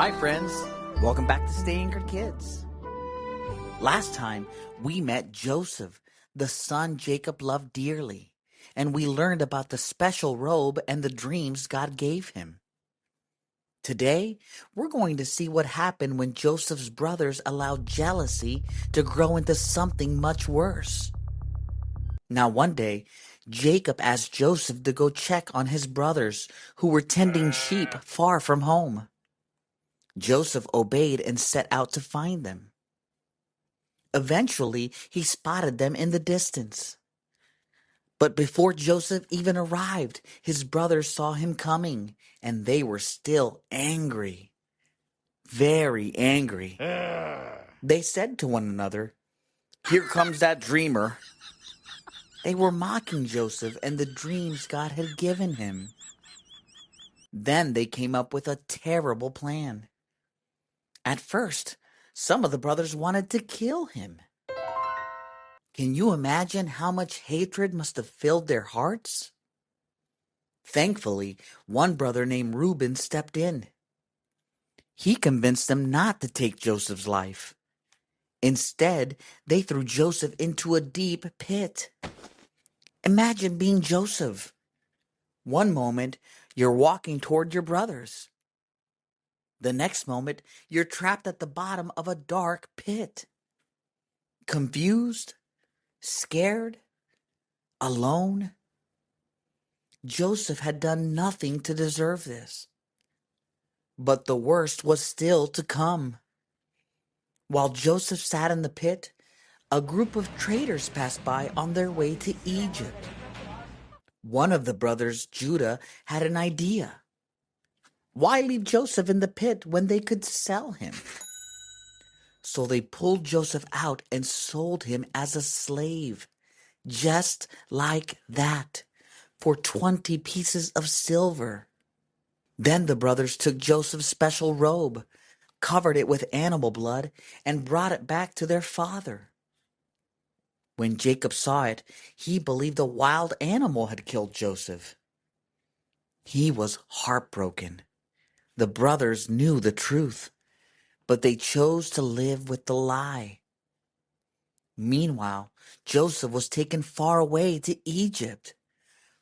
Hi, friends. Welcome back to Stay Anchored Kids. Last time, we met Joseph, the son Jacob loved dearly, and we learned about the special robe and the dreams God gave him. Today, we're going to see what happened when Joseph's brothers allowed jealousy to grow into something much worse. Now, one day, Jacob asked Joseph to go check on his brothers who were tending sheep far from home. Joseph obeyed and set out to find them. Eventually, he spotted them in the distance. But before Joseph even arrived, his brothers saw him coming, and they were still angry. Very angry. They said to one another, "Here comes that dreamer." They were mocking Joseph and the dreams God had given him. Then they came up with a terrible plan. At first, some of the brothers wanted to kill him. Can you imagine how much hatred must have filled their hearts? Thankfully, one brother named Reuben stepped in. He convinced them not to take Joseph's life. Instead, they threw Joseph into a deep pit. Imagine being Joseph. One moment, you're walking toward your brothers. The next moment, you're trapped at the bottom of a dark pit. Confused, scared, alone. Joseph had done nothing to deserve this. But the worst was still to come. While Joseph sat in the pit, a group of traders passed by on their way to Egypt. One of the brothers, Judah, had an idea. Why leave Joseph in the pit when they could sell him? So they pulled Joseph out and sold him as a slave, just like that, for 20 pieces of silver. Then the brothers took Joseph's special robe, covered it with animal blood, and brought it back to their father. When Jacob saw it, he believed a wild animal had killed Joseph. He was heartbroken. The brothers knew the truth, but they chose to live with the lie. Meanwhile, Joseph was taken far away to Egypt,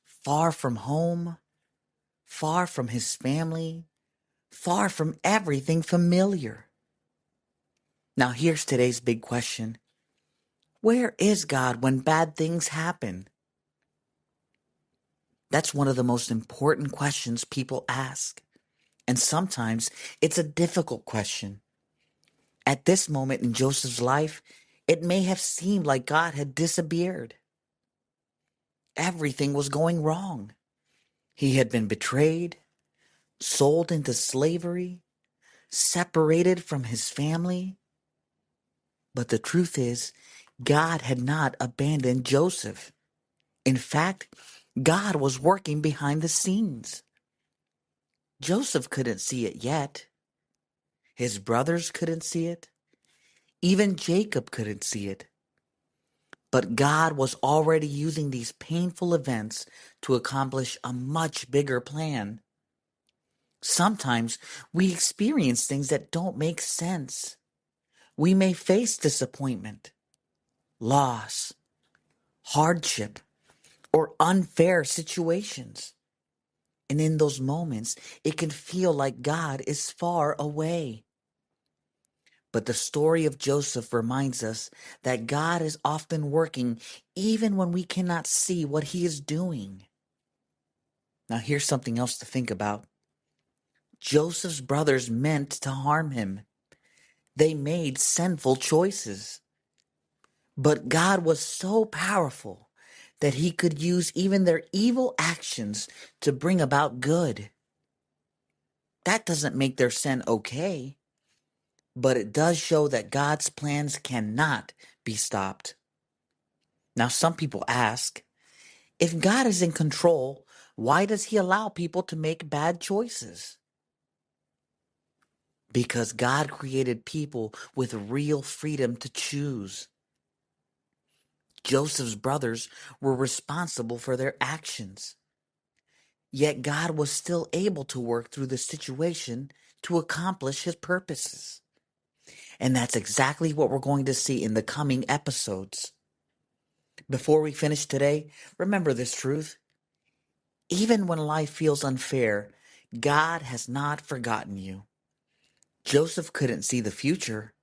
far from home, far from his family, far from everything familiar. Now here's today's big question. Where is God when bad things happen? That's one of the most important questions people ask. And sometimes it's a difficult question. At this moment in Joseph's life, it may have seemed like God had disappeared. Everything was going wrong. He had been betrayed, sold into slavery, separated from his family. But the truth is, God had not abandoned Joseph. In fact, God was working behind the scenes. Joseph couldn't see it yet. His brothers couldn't see it. Even Jacob couldn't see it. But God was already using these painful events to accomplish a much bigger plan. Sometimes we experience things that don't make sense. We may face disappointment, loss, hardship, or unfair situations. And in those moments, it can feel like God is far away. But the story of Joseph reminds us that God is often working even when we cannot see what he is doing. Now, here's something else to think about. Joseph's brothers meant to harm him. They made sinful choices. But God was so powerful that he could use even their evil actions to bring about good. That doesn't make their sin okay, but it does show that God's plans cannot be stopped. Now, some people ask, if God is in control, why does he allow people to make bad choices? Because God created people with real freedom to choose. Joseph's brothers were responsible for their actions. Yet God was still able to work through the situation to accomplish his purposes. And that's exactly what we're going to see in the coming episodes. Before we finish today, remember this truth. Even when life feels unfair, God has not forgotten you. Joseph couldn't see the future,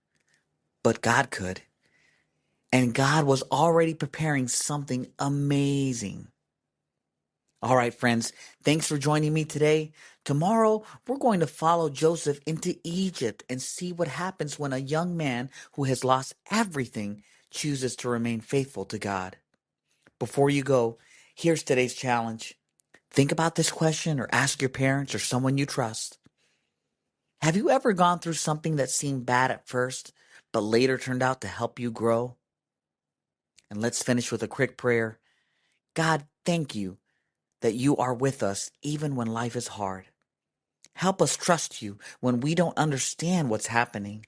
but God could. And God was already preparing something amazing. All right, friends, thanks for joining me today. Tomorrow, we're going to follow Joseph into Egypt and see what happens when a young man who has lost everything chooses to remain faithful to God. Before you go, here's today's challenge. Think about this question or ask your parents or someone you trust. Have you ever gone through something that seemed bad at first, but later turned out to help you grow? And let's finish with a quick prayer. God, thank you that you are with us even when life is hard. Help us trust you when we don't understand what's happening.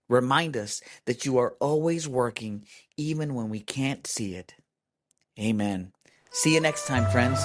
Remind us that you are always working even when we can't see it. Amen. See you next time, friends.